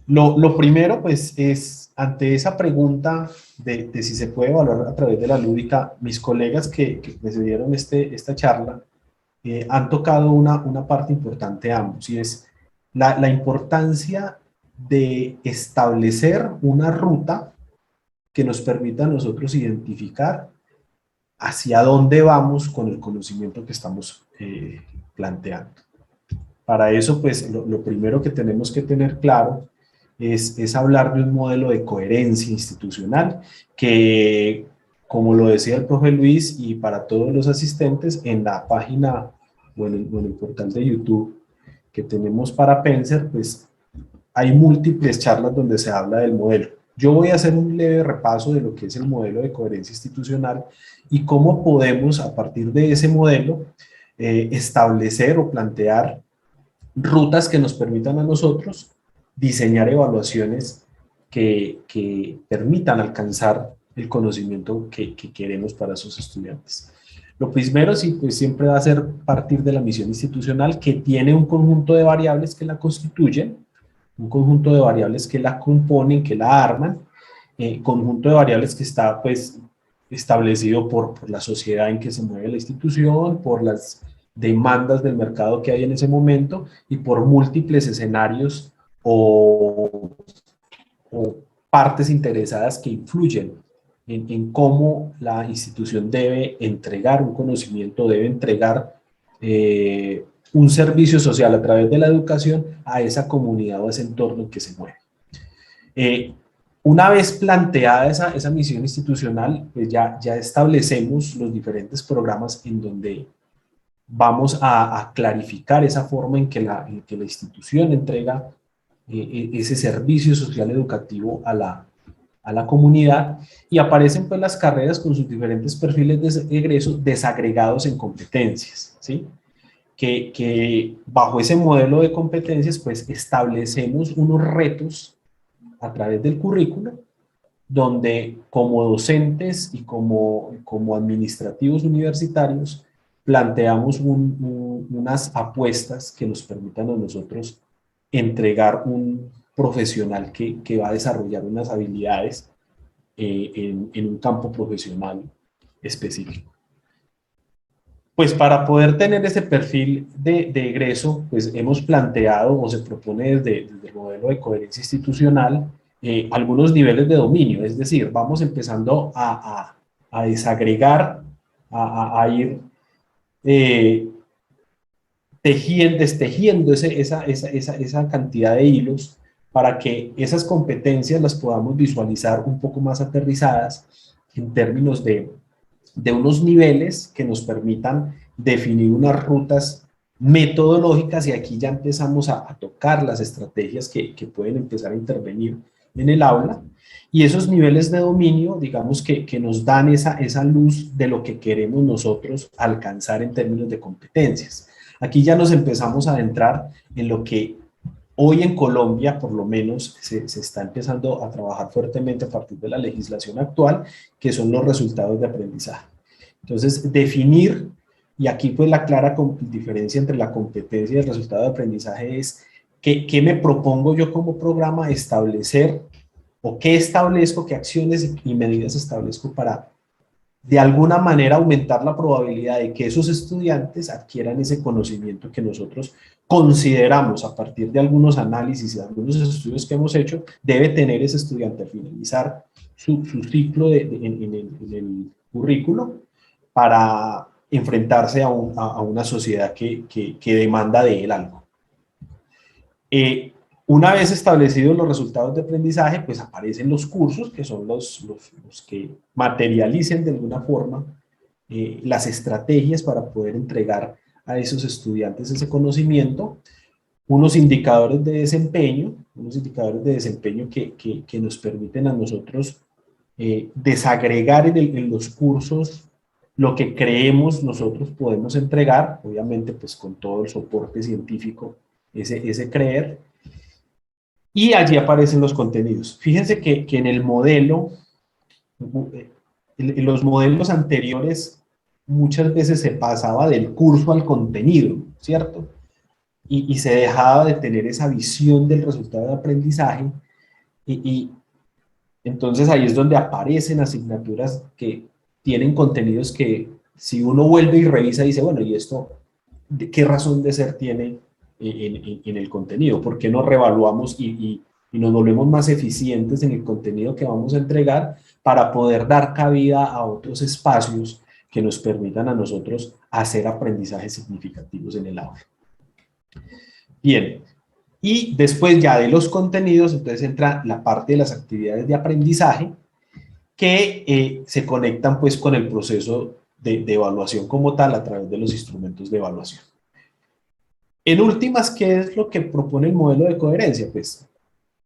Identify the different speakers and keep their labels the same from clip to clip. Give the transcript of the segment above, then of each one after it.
Speaker 1: Lo primero, pues, es ante esa pregunta de si se puede evaluar a través de la lúdica, mis colegas que precedieron esta charla han tocado una parte importante ambos, y es la importancia de establecer una ruta que nos permita a nosotros identificar hacia dónde vamos con el conocimiento que estamos planteando. Para eso, pues, lo primero que tenemos que tener claro es hablar de un modelo de coherencia institucional que, como lo decía el profe Luis, y para todos los asistentes, en la página o en el portal de YouTube que tenemos para Penser, pues hay múltiples charlas donde se habla del modelo. Yo voy a hacer un leve repaso de lo que es el modelo de coherencia institucional y cómo podemos, a partir de ese modelo, establecer o plantear rutas que nos permitan a nosotros diseñar evaluaciones que permitan alcanzar el conocimiento que queremos para sus estudiantes. Lo primero, sí, pues siempre va a ser partir de la misión institucional, que tiene un conjunto de variables que la constituyen, un conjunto de variables que la componen, que la arman, conjunto de variables que está, pues, establecido por la sociedad en que se mueve la institución, por las demandas del mercado que hay en ese momento y por múltiples escenarios o partes interesadas que influyen en cómo la institución debe entregar un conocimiento, debe entregar un servicio social a través de la educación a esa comunidad o a ese entorno en que se mueve. Una vez planteada esa misión institucional, pues ya establecemos los diferentes programas en donde vamos a clarificar esa forma en que la institución entrega ese servicio social educativo a la comunidad, y aparecen pues las carreras con sus diferentes perfiles de egreso desagregados en competencias, ¿sí? Que bajo ese modelo de competencias pues establecemos unos retos a través del currículo, donde como docentes y como administrativos universitarios planteamos unas apuestas que nos permitan a nosotros entregar un profesional que va a desarrollar unas habilidades en un campo profesional específico. Pues para poder tener ese perfil de egreso, pues hemos planteado o se propone desde el modelo de coherencia institucional algunos niveles de dominio, es decir, vamos empezando a desagregar, a ir destejiendo esa cantidad de hilos para que esas competencias las podamos visualizar un poco más aterrizadas en términos de unos niveles que nos permitan definir unas rutas metodológicas, y aquí ya empezamos a tocar las estrategias que pueden empezar a intervenir en el aula, y esos niveles de dominio, digamos que nos dan esa luz de lo que queremos nosotros alcanzar en términos de competencias. Aquí ya nos empezamos a adentrar en lo que hoy en Colombia, por lo menos, se está empezando a trabajar fuertemente a partir de la legislación actual, que son los resultados de aprendizaje. Entonces, definir, y aquí pues la clara diferencia entre la competencia y el resultado de aprendizaje es qué me propongo yo como programa establecer, o qué establezco, qué acciones y medidas establezco para de alguna manera aumentar la probabilidad de que esos estudiantes adquieran ese conocimiento que nosotros consideramos, a partir de algunos análisis y de algunos estudios que hemos hecho, debe tener ese estudiante al finalizar su ciclo en el currículo, para enfrentarse a una sociedad que demanda de él algo. Una vez establecidos los resultados de aprendizaje, pues aparecen los cursos, que son los que materialicen de alguna forma las estrategias para poder entregar a esos estudiantes ese conocimiento, unos indicadores de desempeño, que nos permiten a nosotros desagregar en los cursos lo que creemos nosotros podemos entregar, obviamente pues con todo el soporte científico, ese creer. Y allí aparecen los contenidos. Fíjense que en el modelo, en los modelos anteriores, muchas veces se pasaba del curso al contenido, ¿cierto? y se dejaba de tener esa visión del resultado de aprendizaje y entonces ahí es donde aparecen asignaturas que tienen contenidos que si uno vuelve y revisa dice, bueno, ¿y esto qué razón de ser tiene en el contenido? ¿Por qué no reevaluamos y nos volvemos más eficientes en el contenido que vamos a entregar para poder dar cabida a otros espacios que nos permitan a nosotros hacer aprendizajes significativos en el aula? Bien, y después ya de los contenidos, entonces entra la parte de las actividades de aprendizaje que se conectan pues con el proceso de evaluación como tal a través de los instrumentos de evaluación. En últimas, ¿qué es lo que propone el modelo de coherencia? Pues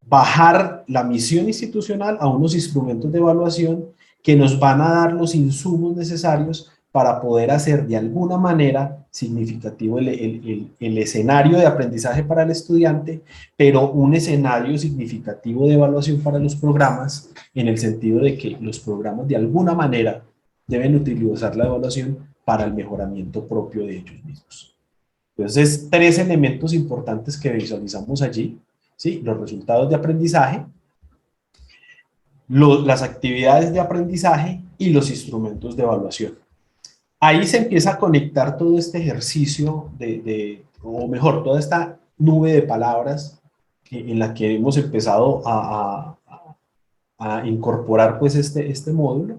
Speaker 1: bajar la misión institucional a unos instrumentos de evaluación que nos van a dar los insumos necesarios para poder hacer de alguna manera significativo el escenario de aprendizaje para el estudiante, pero un escenario significativo de evaluación para los programas, en el sentido de que los programas de alguna manera deben utilizar la evaluación para el mejoramiento propio de ellos mismos. Entonces, tres elementos importantes que visualizamos allí, ¿sí? Los resultados de aprendizaje, las actividades de aprendizaje y los instrumentos de evaluación. Ahí se empieza a conectar todo este ejercicio o mejor, toda esta nube de palabras en la que hemos empezado a incorporar pues este módulo.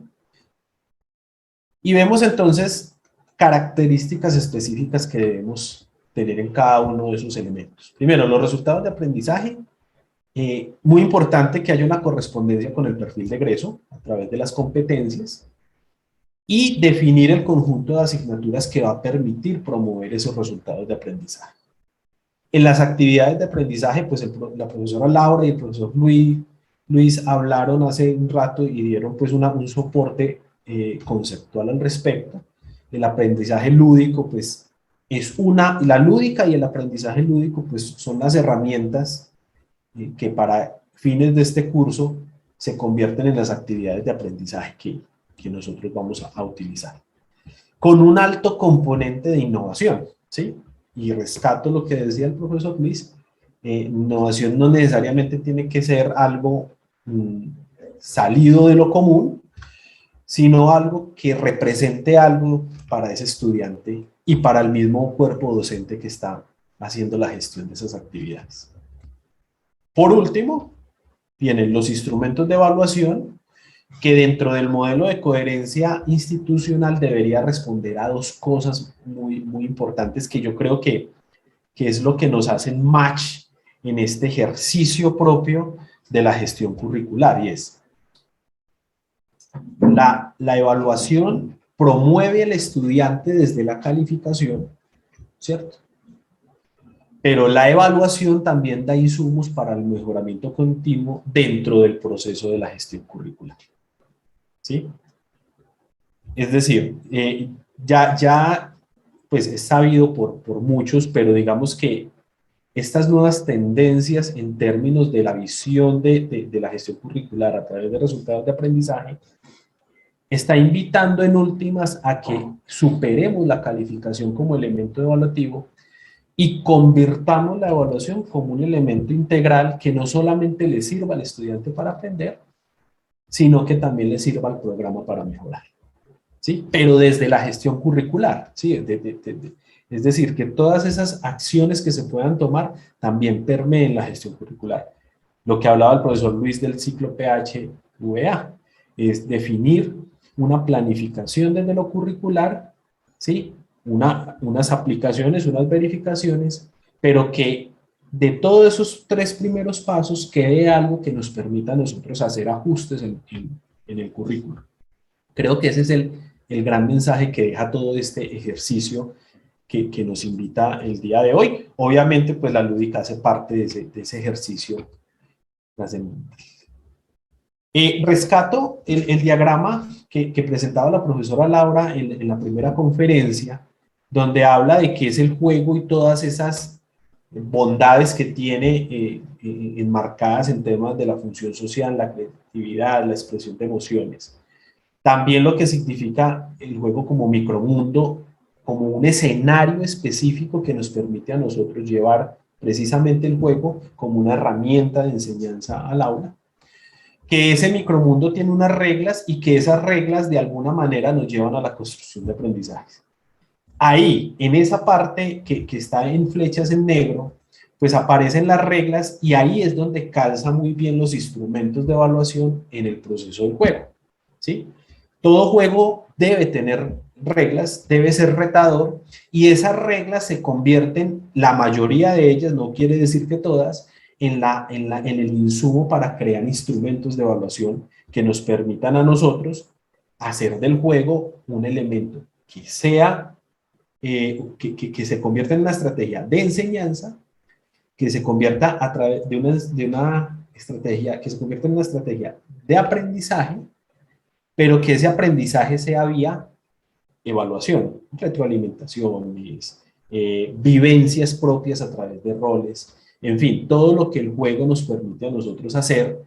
Speaker 1: Y vemos entonces características específicas que debemos tener en cada uno de esos elementos. Primero, los resultados de aprendizaje. Muy importante que haya una correspondencia con el perfil de egreso a través de las competencias y definir el conjunto de asignaturas que va a permitir promover esos resultados de aprendizaje. En las actividades de aprendizaje, pues la profesora Laura y el profesor Luis hablaron hace un rato y dieron pues un soporte conceptual al respecto. El aprendizaje lúdico, pues la lúdica y el aprendizaje lúdico, pues son las herramientas que para fines de este curso se convierten en las actividades de aprendizaje que nosotros vamos a utilizar. Con un alto componente de innovación, ¿sí? Y rescato lo que decía el profesor Luis, innovación no necesariamente tiene que ser algo salido de lo común, sino algo que represente algo para ese estudiante y para el mismo cuerpo docente que está haciendo la gestión de esas actividades. Por último, vienen los instrumentos de evaluación que dentro del modelo de coherencia institucional debería responder a dos cosas muy importantes que yo creo que es lo que nos hacen match en este ejercicio propio de la gestión curricular, y es la evaluación promueve al estudiante desde la calificación, ¿cierto? Pero la evaluación también da insumos para el mejoramiento continuo dentro del proceso de la gestión curricular. ¿Sí? Es decir, ya pues es sabido por muchos, pero digamos que estas nuevas tendencias en términos de la visión de la gestión curricular a través de resultados de aprendizaje está invitando en últimas a que superemos la calificación como elemento evaluativo y convirtamos la evaluación como un elemento integral que no solamente le sirva al estudiante para aprender, sino que también le sirva al programa para mejorar, ¿sí? Pero desde la gestión curricular, ¿sí? Es decir, que todas esas acciones que se puedan tomar también permeen la gestión curricular. Lo que hablaba el profesor Luis del ciclo PH-VA es definir una planificación desde lo curricular, ¿sí? Unas aplicaciones, unas verificaciones, pero que de todos esos tres primeros pasos quede algo que nos permita a nosotros hacer ajustes en el currículo. Creo que ese es el gran mensaje que deja todo este ejercicio que nos invita el día de hoy. Obviamente, pues la lúdica hace parte de ese ejercicio trascendental. Rescato el diagrama que presentaba la profesora Laura en la primera conferencia, donde habla de qué es el juego y todas esas bondades que tiene enmarcadas en temas de la función social, la creatividad, la expresión de emociones. También lo que significa el juego como micromundo como un escenario específico que nos permite a nosotros llevar precisamente el juego como una herramienta de enseñanza al aula, que ese micromundo tiene unas reglas y que esas reglas de alguna manera nos llevan a la construcción de aprendizajes. Ahí, en esa parte que está en flechas en negro, pues aparecen las reglas y ahí es donde calza muy bien los instrumentos de evaluación en el proceso del juego, ¿sí? Todo juego debe tener reglas, debe ser retador y esas reglas se convierten, la mayoría de ellas, no quiere decir que todas, en el insumo para crear instrumentos de evaluación que nos permitan a nosotros hacer del juego un elemento que sea, que se convierta en una estrategia de enseñanza, que se convierta a través de una estrategia, que se convierta en una estrategia de aprendizaje, pero que ese aprendizaje sea vía evaluación, retroalimentaciones, vivencias propias a través de roles, en fin, todo lo que el juego nos permite a nosotros hacer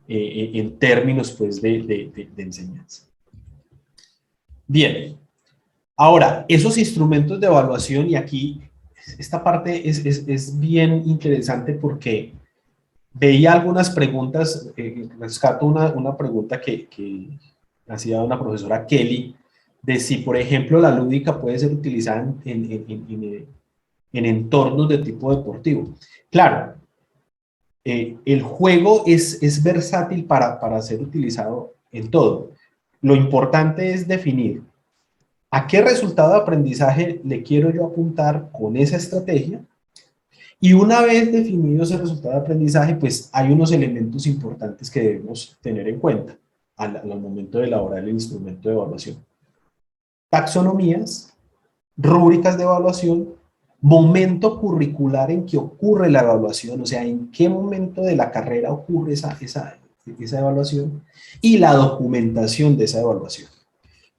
Speaker 1: en términos pues, de enseñanza. Bien, ahora, esos instrumentos de evaluación, y aquí esta parte es bien interesante porque veía algunas preguntas, rescato una pregunta que hacía una profesora Kelly, de si, por ejemplo, la lúdica puede ser utilizada en entornos de tipo deportivo. Claro, el juego es versátil para ser utilizado en todo. Lo importante es definir a qué resultado de aprendizaje le quiero yo apuntar con esa estrategia. Y una vez definido ese resultado de aprendizaje, pues hay unos elementos importantes que debemos tener en cuenta al momento de elaborar el instrumento de evaluación. Taxonomías, rúbricas de evaluación, momento curricular en que ocurre la evaluación, o sea, en qué momento de la carrera ocurre esa evaluación, y la documentación de esa evaluación.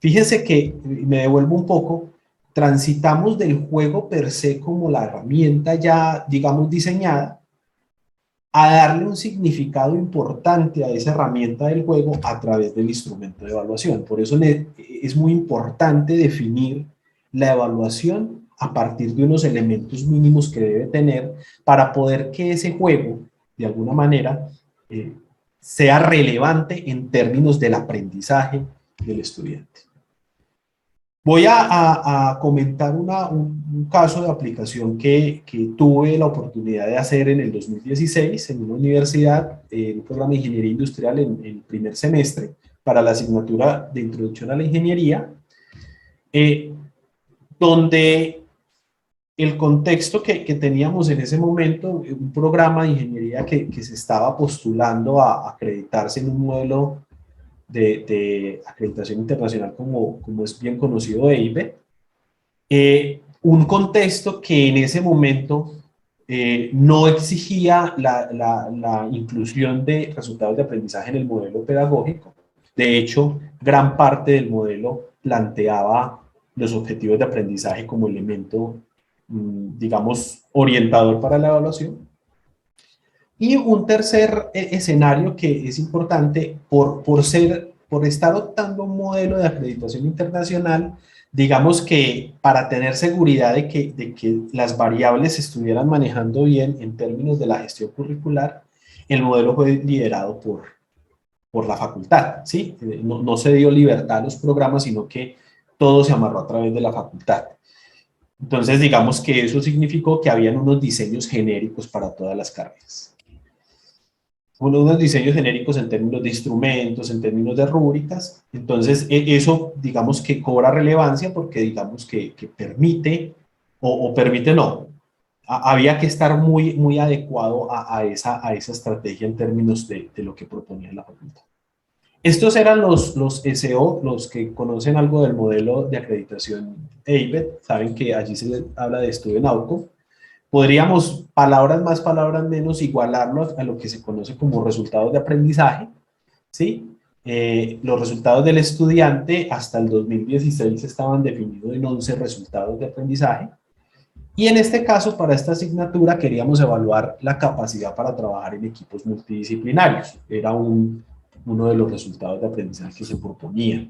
Speaker 1: Fíjense que, me devuelvo un poco, transitamos del juego per se como la herramienta ya, digamos, diseñada, a darle un significado importante a esa herramienta del juego a través del instrumento de evaluación. Por eso es muy importante definir la evaluación a partir de unos elementos mínimos que debe tener para poder que ese juego, de alguna manera, sea relevante en términos del aprendizaje del estudiante. Voy a comentar un caso de aplicación que tuve la oportunidad de hacer en el 2016 en una universidad, en un programa de ingeniería industrial en el primer semestre, para la asignatura de introducción a la ingeniería, donde el contexto que teníamos en ese momento, un programa de ingeniería que se estaba postulando a acreditarse en un modelo de acreditación internacional como es bien conocido EIBE, un contexto que en ese momento no exigía la inclusión de resultados de aprendizaje en el modelo pedagógico. De hecho, gran parte del modelo planteaba los objetivos de aprendizaje como elemento, digamos, orientador para la evaluación. Y un tercer escenario que es importante por estar optando un modelo de acreditación internacional, digamos que para tener seguridad de que las variables se estuvieran manejando bien en términos de la gestión curricular, el modelo fue liderado por la facultad, ¿sí? No se dio libertad a los programas, sino que todo se amarró a través de la facultad. Entonces, digamos que eso significó que habían unos diseños genéricos para todas las carreras. Unos diseños genéricos en términos de instrumentos, en términos de rúbricas. Entonces, eso, digamos que cobra relevancia porque, digamos que permite, o permite no, había que estar muy adecuado a esa estrategia en términos de lo que proponía la facultad. Estos eran los SO, los que conocen algo del modelo de acreditación EIBET, saben que allí se habla de estudio Nauco. Podríamos, palabras más, palabras menos, igualarlo a lo que se conoce como resultados de aprendizaje, ¿sí? Los resultados del estudiante hasta el 2016 estaban definidos en 11 resultados de aprendizaje. Y en este caso, para esta asignatura, queríamos evaluar la capacidad para trabajar en equipos multidisciplinarios. Era uno de los resultados de aprendizaje que se proponía.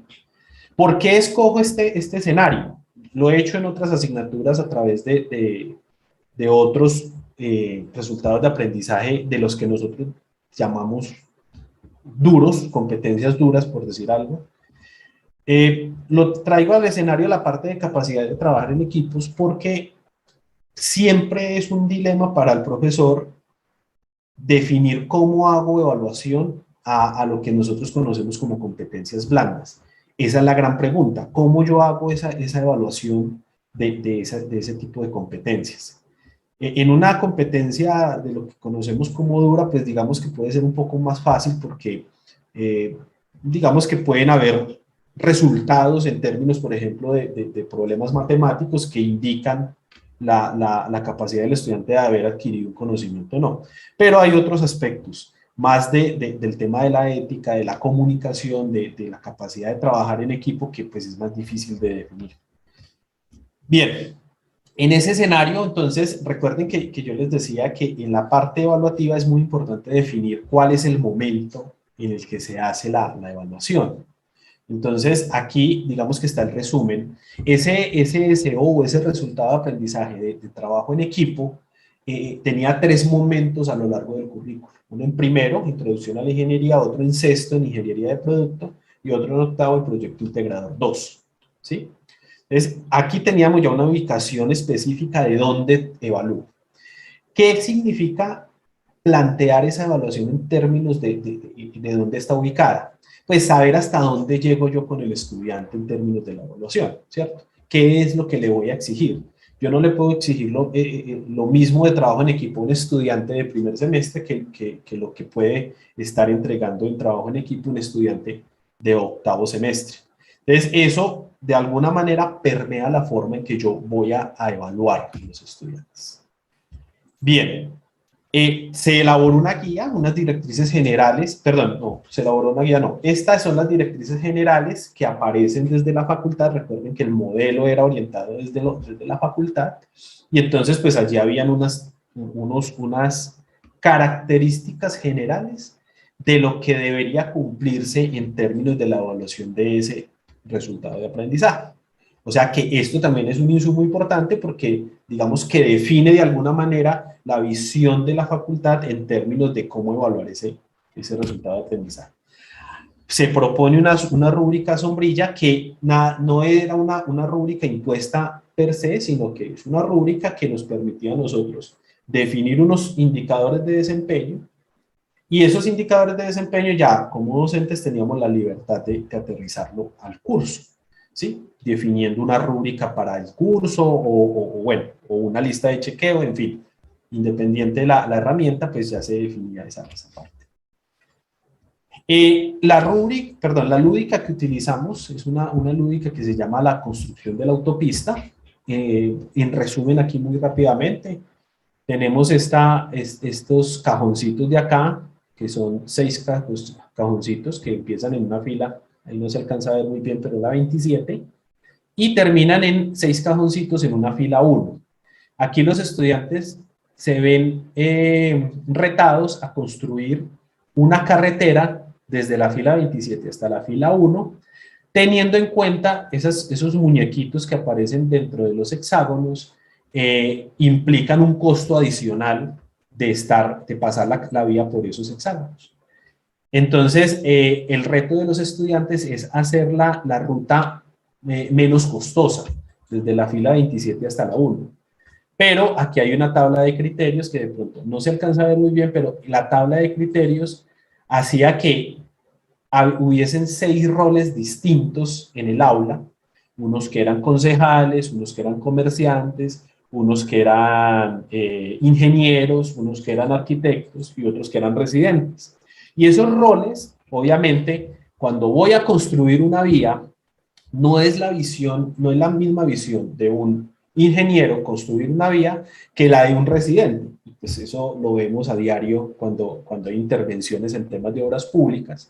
Speaker 1: ¿Por qué escojo este escenario? lo he hecho en otras asignaturas a través de otros resultados de aprendizaje de los que nosotros llamamos duros, competencias duras, por decir algo. Lo traigo al escenario la parte de capacidad de trabajar en equipos porque siempre es un dilema para el profesor definir cómo hago evaluación a lo que nosotros conocemos como competencias blandas. Esa es la gran pregunta, ¿cómo yo hago esa evaluación de ese tipo de competencias? En una competencia de lo que conocemos como dura, pues digamos que puede ser un poco más fácil porque digamos que pueden haber resultados en términos, por ejemplo, de problemas matemáticos que indican la capacidad del estudiante de haber adquirido un conocimiento o no. Pero hay otros aspectos, más del tema de la ética, de la comunicación, de la capacidad de trabajar en equipo, que pues es más difícil de definir. Bien, en ese escenario, entonces, recuerden que yo les decía que en la parte evaluativa es muy importante definir cuál es el momento en el que se hace la evaluación. Entonces, aquí, digamos que está el resumen. Ese SO o ese resultado de aprendizaje de trabajo en equipo tenía 3 momentos a lo largo del currículo. Uno en primero, introducción a la ingeniería, otro en sexto, en ingeniería de producto, y otro en octavo, el proyecto integrador 2. ¿Sí? Entonces, aquí teníamos ya una ubicación específica de dónde evalúo. ¿Qué significa plantear esa evaluación en términos de dónde está ubicada? Pues saber hasta dónde llego yo con el estudiante en términos de la evaluación, ¿cierto? ¿Qué es lo que le voy a exigir? Yo no le puedo exigir lo mismo de trabajo en equipo a un estudiante de primer semestre que lo que puede estar entregando el trabajo en equipo un estudiante de octavo semestre. Entonces, eso de alguna manera permea la forma en que yo voy a evaluar a los estudiantes. Bien, se elaboró una guía, unas directrices generales, perdón, no, se elaboró una guía, no, estas son las directrices generales que aparecen desde la facultad. Recuerden que el modelo era orientado desde la facultad, y entonces pues allí habían unas características generales de lo que debería cumplirse en términos de la evaluación de ese resultado de aprendizaje. O sea que esto también es un insumo importante porque digamos que define de alguna manera la visión de la facultad en términos de cómo evaluar ese resultado de aprendizaje. Se propone una rúbrica sombrilla que no era una rúbrica impuesta per se, sino que es una rúbrica que nos permitía a nosotros definir unos indicadores de desempeño, y esos indicadores de desempeño ya como docentes teníamos la libertad de aterrizarlo al curso, ¿sí? Definiendo una rúbrica para el curso bueno, o una lista de chequeo, en fin, independiente de la herramienta, pues ya se definía esa parte. La lúdica que utilizamos es una lúdica que se llama la construcción de la autopista. En resumen, aquí muy rápidamente, tenemos estos cajoncitos de acá, que son 6 cajoncitos que empiezan en una fila, ahí no se alcanza a ver muy bien, pero la 27, y terminan en 6 cajoncitos en una fila 1. Aquí los estudiantes se ven retados a construir una carretera desde la fila 27 hasta la fila 1, teniendo en cuenta esos muñequitos que aparecen dentro de los hexágonos. Implican un costo adicional de pasar la vía por esos hexágonos. Entonces, el reto de los estudiantes es hacer la ruta menos costosa, desde la fila 27 hasta la 1. Pero aquí hay una tabla de criterios que de pronto no se alcanza a ver muy bien, pero la tabla de criterios hacía que hubiesen 6 roles distintos en el aula, unos que eran concejales, unos que eran comerciantes, unos que eran ingenieros, unos que eran arquitectos y otros que eran residentes. Y esos roles, obviamente, cuando voy a construir una vía, no es la misma visión de un ingeniero construir una vía que la de un residente. Y pues eso lo vemos a diario cuando hay intervenciones en temas de obras públicas,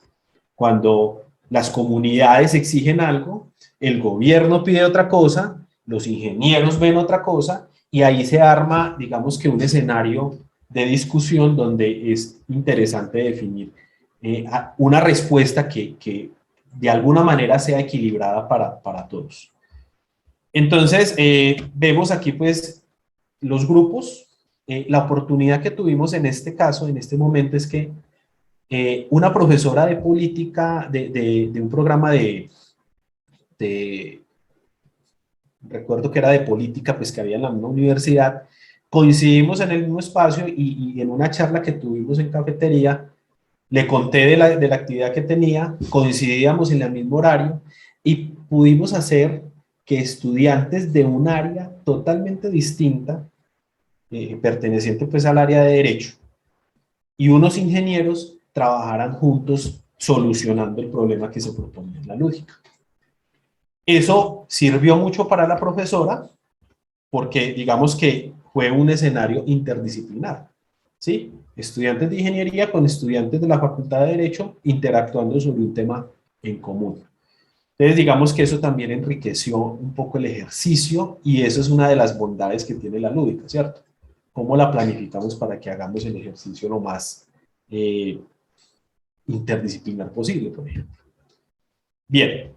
Speaker 1: cuando las comunidades exigen algo, el gobierno pide otra cosa, los ingenieros ven otra cosa, y ahí se arma, digamos que un escenario de discusión donde es interesante definir una respuesta que de alguna manera sea equilibrada para todos. Entonces, vemos aquí pues los grupos. La oportunidad que tuvimos en este caso, en este momento, es que una profesora de política de un programa de, recuerdo que era de política, pues que había en la misma universidad, coincidimos en el mismo espacio y en una charla que tuvimos en cafetería, le conté de la actividad que tenía, coincidíamos en el mismo horario y pudimos hacer que estudiantes de un área totalmente distinta, perteneciente pues al área de derecho, y unos ingenieros trabajaran juntos solucionando el problema que se proponía en la lúdica. Eso sirvió mucho para la profesora porque digamos que fue un escenario interdisciplinar, ¿sí? Estudiantes de ingeniería con estudiantes de la Facultad de Derecho interactuando sobre un tema en común. Entonces, digamos que eso también enriqueció un poco el ejercicio y eso es una de las bondades que tiene la lúdica, ¿cierto? ¿Cómo la planificamos para que hagamos el ejercicio lo más interdisciplinar posible, por ejemplo? Bien,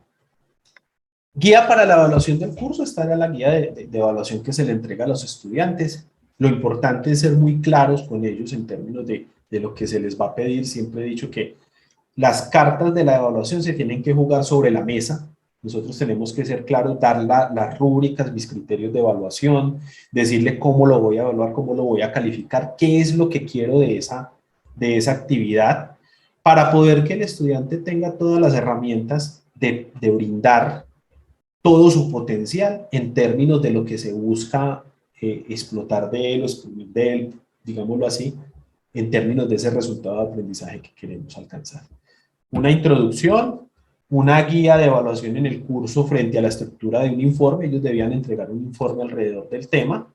Speaker 1: guía para la evaluación del curso. Esta era la guía de evaluación que se le entrega a los estudiantes. Lo importante es ser muy claros con ellos en términos de lo que se les va a pedir. Siempre he dicho que las cartas de la evaluación se tienen que jugar sobre la mesa. Nosotros tenemos que ser claros, dar las rúbricas, mis criterios de evaluación, decirle cómo lo voy a evaluar, cómo lo voy a calificar, qué es lo que quiero de esa actividad, para poder que el estudiante tenga todas las herramientas de brindar todo su potencial en términos de lo que se busca explotar de él o exprimir de él, digámoslo así, en términos de ese resultado de aprendizaje que queremos alcanzar. Una introducción, una guía de evaluación en el curso frente a la estructura de un informe. Ellos debían entregar un informe alrededor del tema.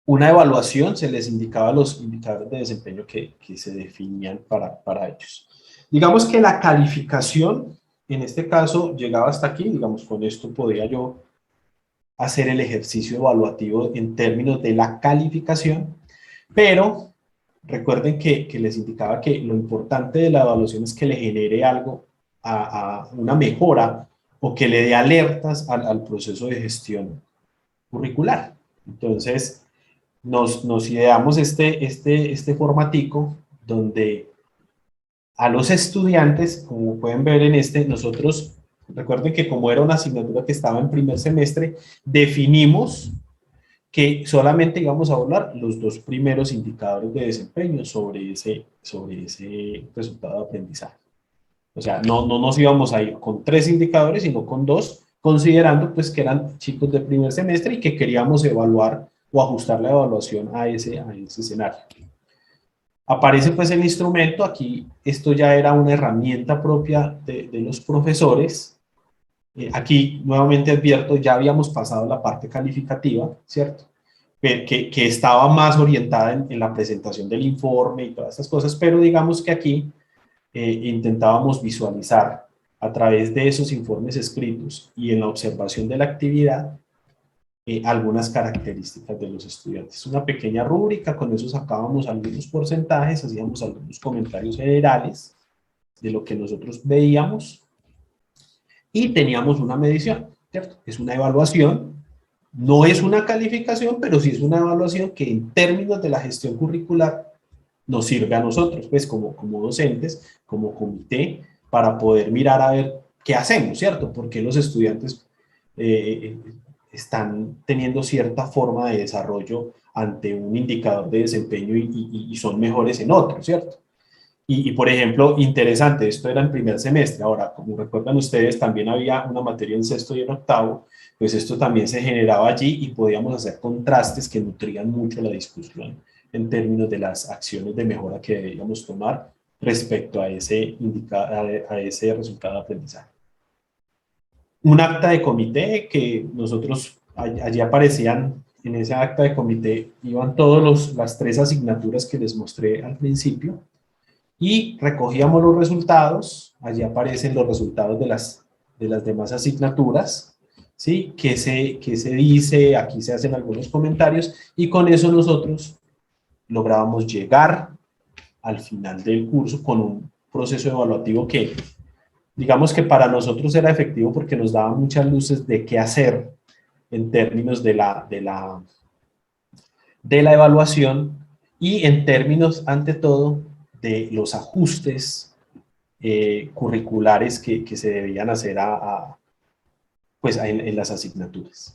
Speaker 1: Una evaluación, se les indicaba los indicadores de desempeño que se definían para ellos. Digamos que la calificación, en este caso, llegaba hasta aquí. Digamos, con esto podría yo hacer el ejercicio evaluativo en términos de la calificación, pero recuerden que les indicaba que lo importante de la evaluación es que le genere algo a una mejora o que le dé alertas al proceso de gestión curricular. Entonces, nos ideamos este formatico donde a los estudiantes, como pueden ver en nosotros, recuerden que como era una asignatura que estaba en primer semestre, definimos que solamente íbamos a hablar los dos primeros indicadores de desempeño sobre ese resultado de aprendizaje. O sea, no nos íbamos a ir con 3 indicadores, sino con 2, considerando pues que eran chicos de primer semestre y que queríamos evaluar o ajustar la evaluación a ese escenario. Aparece pues el instrumento. Aquí esto ya era una herramienta propia de los profesores. Aquí nuevamente advierto, ya habíamos pasado la parte calificativa, ¿cierto? Que estaba más orientada en la presentación del informe y todas estas cosas, pero digamos que aquí intentábamos visualizar a través de esos informes escritos y en la observación de la actividad algunas características de los estudiantes. Una pequeña rúbrica, con eso sacábamos algunos porcentajes, hacíamos algunos comentarios generales de lo que nosotros veíamos y teníamos una medición, ¿cierto? Es una evaluación, no es una calificación, pero sí es una evaluación que en términos de la gestión curricular nos sirve a nosotros, pues como docentes, como comité, para poder mirar a ver qué hacemos, ¿cierto? Porque los estudiantes están teniendo cierta forma de desarrollo ante un indicador de desempeño y son mejores en otro, ¿cierto? Por ejemplo, interesante, esto era en primer semestre. Ahora, como recuerdan ustedes, también había una materia en sexto y en octavo, pues esto también se generaba allí y podíamos hacer contrastes que nutrían mucho la discusión en términos de las acciones de mejora que deberíamos tomar respecto a ese resultado de aprendizaje. Un acta de comité que nosotros, allí aparecían, en ese acta de comité iban todas las 3 asignaturas que les mostré al principio, y recogíamos los resultados. Allí aparecen los resultados de las demás asignaturas, ¿sí? ¿Qué se dice? Aquí se hacen algunos comentarios y con eso nosotros lográbamos llegar al final del curso con un proceso evaluativo que digamos que para nosotros era efectivo porque nos daba muchas luces de qué hacer en términos de la evaluación y en términos, ante todo, de los ajustes curriculares que se debían hacer pues, en las asignaturas.